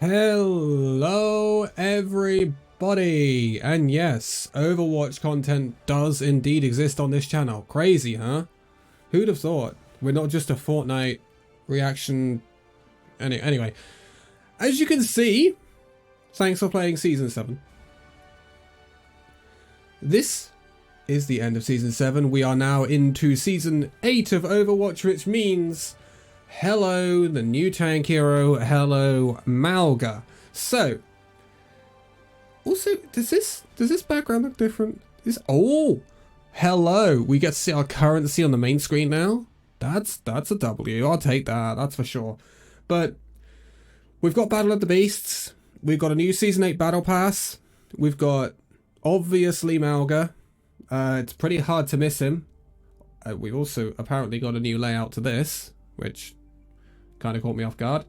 Hello everybody, and yes, Overwatch content does indeed exist on this channel. Crazy, huh? Who'd have thought? We're not just a Fortnite reaction. Anyway, as you can see, thanks for playing Season 7. This is the end of Season 7. We are now into Season 8 of Overwatch, which means hello, the new tank hero. Hello, Mauga. So, also, does this background look different? Oh, hello. We get to see our currency on the main screen now. That's a W. I'll take that. That's for sure. But we've got Battle of the Beasts. We've got a new Season 8 Battle Pass. We've got obviously Mauga. It's pretty hard to miss him. We've also apparently got a new layout to this, which kind of caught me off guard.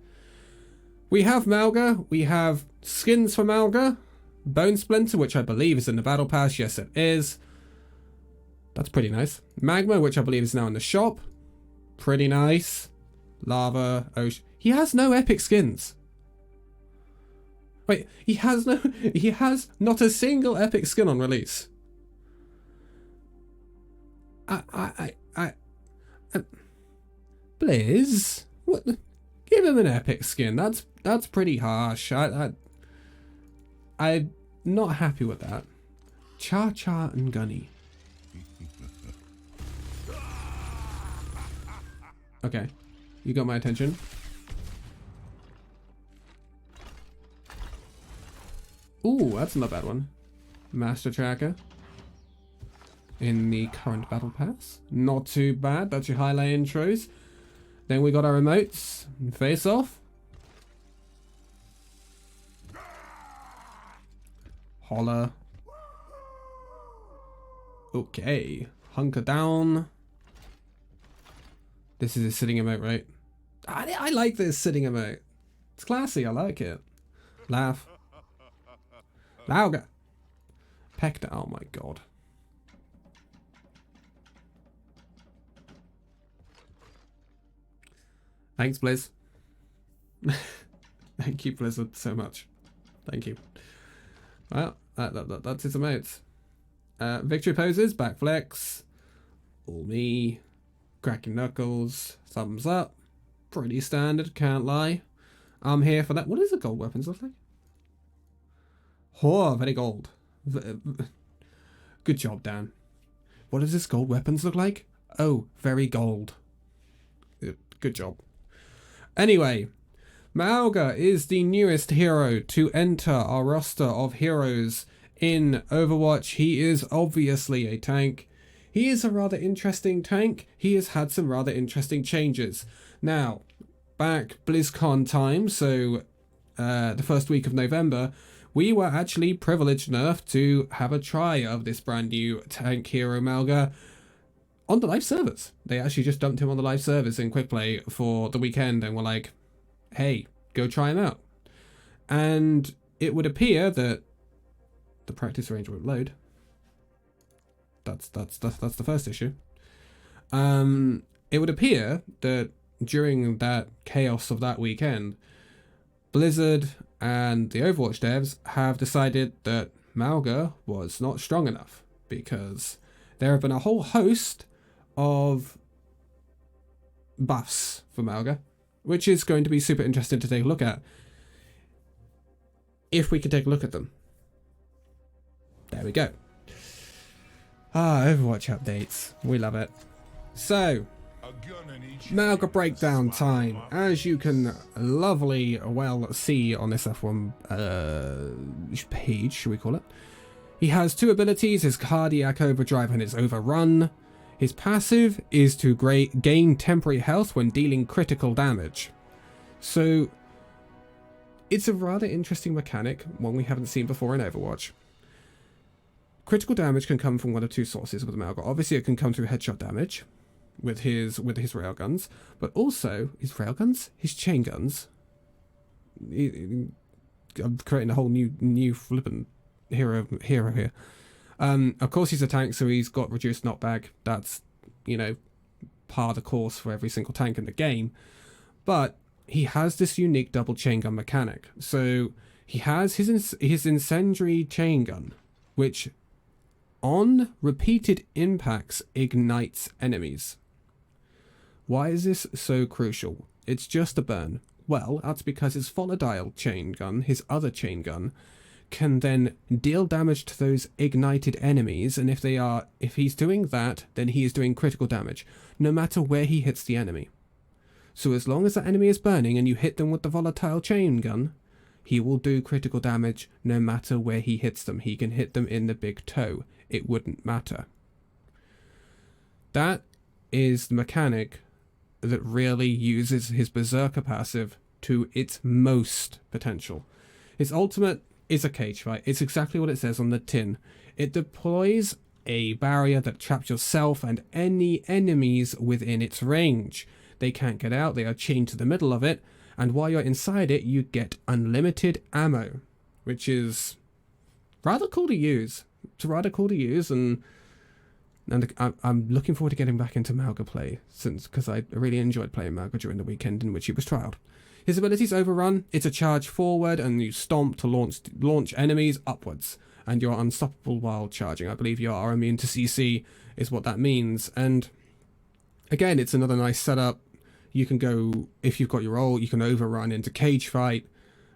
We have Mauga. We have skins for Mauga. Bone Splinter, which I believe is in the Battle Pass. Yes, it is. That's pretty nice. Magma, which I believe is now in the shop. Pretty nice. Lava, Ocean. He has no epic skins. Wait, he has not a single epic skin on release. Blizz, what? Give him an epic skin. That's pretty harsh. I'm not happy with that. Cha and Gunny. Okay, you got my attention. Ooh, that's not a bad one. Master Tracker. In the current Battle Pass. Not too bad. That's your highlight intros. Then we got our emotes. Face off. Holler. Okay. Hunker down. This is a sitting emote, right? I like this sitting emote. It's classy. I like it. Laugh. Mauga. Pecked. Oh my god. Thanks, Blizz. Thank you, Blizzard, so much. Thank you. Well, that's his emotes. Victory poses, back flex. All me. Cracking knuckles. Thumbs up. Pretty standard, can't lie. I'm here for that. What does the gold weapons look like? Oh, very gold. Good job, Dan. What does this gold weapons look like? Oh, very gold. Good job. Anyway, Mauga is the newest hero to enter our roster of heroes in Overwatch. He is obviously a tank. He is a rather interesting tank. He has had some rather interesting changes. Now, back BlizzCon time, so the first week of November, we were actually privileged enough to have a try of this brand new tank hero Mauga on the live servers. They actually just dumped him on the live servers in quick play for the weekend and were like, hey, go try him out. And it would appear that the practice range won't load. That's the first issue. It would appear that during that chaos of that weekend, Blizzard and the Overwatch devs have decided that Mauga was not strong enough, because there have been a whole host of buffs for Mauga, which is going to be super interesting to take a look at. If we can take a look at them. There we go. Overwatch updates. We love it. So, Mauga breakdown time. As you can lovely well see on this F1 page, should we call it? He has two abilities, his cardiac overdrive and his overrun. His passive is to gain temporary health when dealing critical damage. So, it's a rather interesting mechanic, one we haven't seen before in Overwatch. Critical damage can come from one of two sources with Mauga. Obviously, it can come through headshot damage with his railguns, but also his railguns, his chain guns. I'm creating a whole new flippin' hero here. Of course, he's a tank, so he's got reduced knockback. That's, you know, par the course for every single tank in the game. But he has this unique double chain gun mechanic. So he has his incendiary chain gun, which on repeated impacts ignites enemies. Why is this so crucial? It's just a burn. Well, that's because his volatile chain gun, his other chain gun, can then deal damage to those ignited enemies, and if he's doing that, then he is doing critical damage, no matter where he hits the enemy. So as long as that enemy is burning and you hit them with the volatile chain gun, he will do critical damage no matter where he hits them. He can hit them in the big toe. It wouldn't matter. That is the mechanic that really uses his Berserker passive to its most potential. His ultimate is a cage fight. It's exactly what it says on the tin. It deploys a barrier that traps yourself and any enemies within its range. They can't get out, they are chained to the middle of it, and while you're inside it, you get unlimited ammo, which is rather cool to use. It's rather cool to use, and I'm looking forward to getting back into Mauga play, because I really enjoyed playing Mauga during the weekend in which he was trialed. His abilities Overrun. It's a charge forward, and you stomp to launch enemies upwards, and you're unstoppable while charging. I believe you are immune to CC, is what that means. And again, it's another nice setup. You can go, if you've got your ult, you can Overrun into cage fight,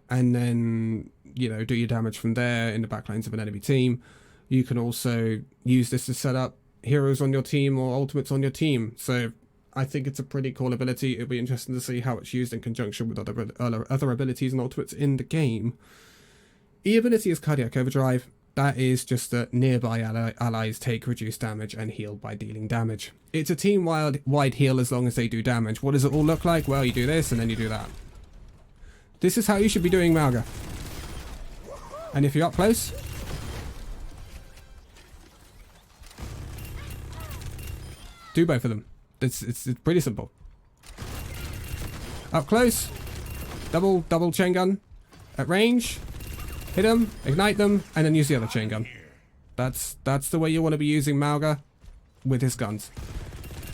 and then, you know, do your damage from there in the backlines of an enemy team. You can also use this to set up heroes on your team or ultimates on your team. So I think it's a pretty cool ability. It'll be interesting to see how it's used in conjunction with other abilities and ultimates in the game. E ability is Cardiac Overdrive. That is just that nearby allies take reduced damage and heal by dealing damage. It's a team-wide heal as long as they do damage. What does it all look like? Well, you do this and then you do that. This is how you should be doing Mauga. And if you're up close, do both of them. It's pretty simple. Up close, double chain gun. At range, hit them, ignite them, and then use the other chain gun. That's the way you want to be using Mauga with his guns.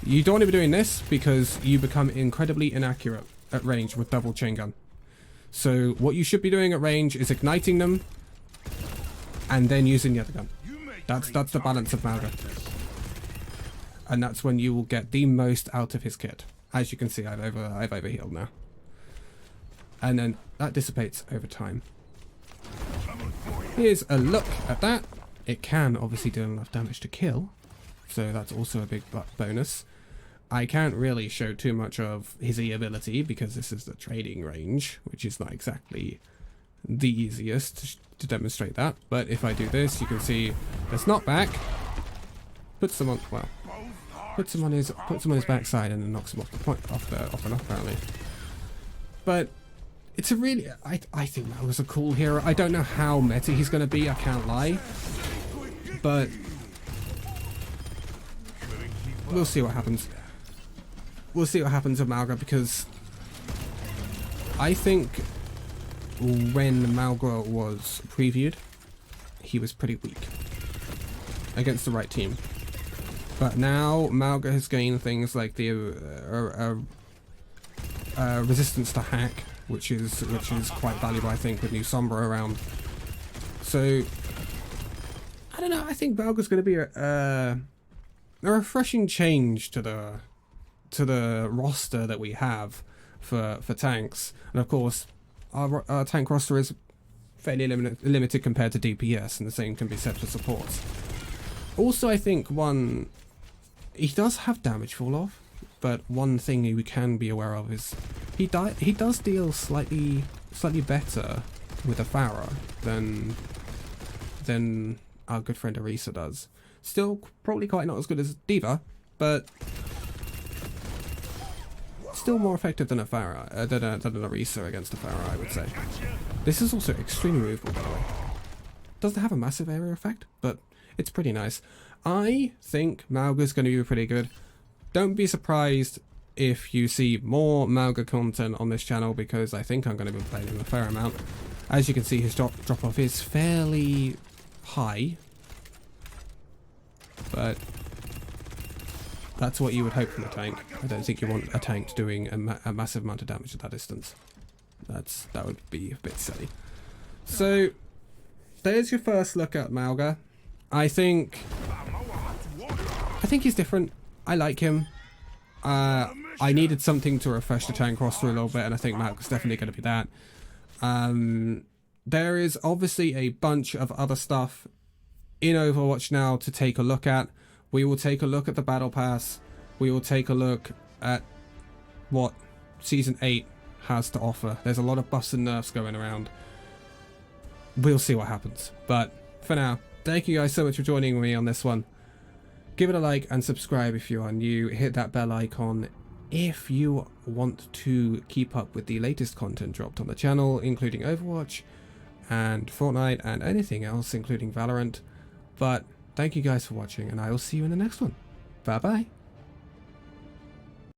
You don't want to be doing this because you become incredibly inaccurate at range with double chain gun. So what you should be doing at range is igniting them and then using the other gun. That's the balance of Mauga. And that's when you will get the most out of his kit. As you can see, I've overhealed now. And then that dissipates over time. Here's a look at that. It can obviously do enough damage to kill, so that's also a big bonus. I can't really show too much of his E ability because this is the trading range, which is not exactly the easiest to demonstrate that. But if I do this, you can see it's not back. Puts them on, well, puts him on his backside and then knocks him off the point, off and off apparently. But it's a really, I think that was a cool hero. I don't know how meta he's going to be, I can't lie, but we'll see what happens. We'll see what happens with Mauga, because I think when Mauga was previewed, he was pretty weak against the right team. But now Mauga has gained things like the resistance to hack, which is quite valuable, I think, with new Sombra around. So I don't know. I think Mauga's going to be a refreshing change to the roster that we have for tanks, and of course our tank roster is fairly limited compared to DPS, and the same can be said for supports. Also, I think he does have damage fall off, but one thing we can be aware of is he does deal slightly better with a Pharah than our good friend Orisa does. Still probably quite not as good as D.Va, but still more effective than a Pharah, than an Orisa against a Pharah, I would say. This is also extremely movable, by the way. Doesn't have a massive area effect, but it's pretty nice. I think Mauga's going to be pretty good. Don't be surprised if you see more Mauga content on this channel, because I think I'm going to be playing him a fair amount. As you can see, his drop off is fairly high, but That's what you would hope from a tank. I don't think you want a tank doing a massive amount of damage at that distance. That would be a bit silly. So there's your first look at Mauga. I think he's different. I like him. I needed something to refresh the tank roster a little bit, and I think Mauga's definitely going to be that. There is obviously a bunch of other stuff in Overwatch now to take a look at. We will take a look at the Battle Pass. We will take a look at what Season 8 has to offer. There's a lot of buffs and nerfs going around. We'll see what happens. But for now, thank you guys so much for joining me on this one. Give it a like and subscribe if you are new. Hit that bell icon if you want to keep up with the latest content dropped on the channel, including Overwatch and Fortnite and anything else, including Valorant. But thank you guys for watching, and I will see you in the next one. Bye bye.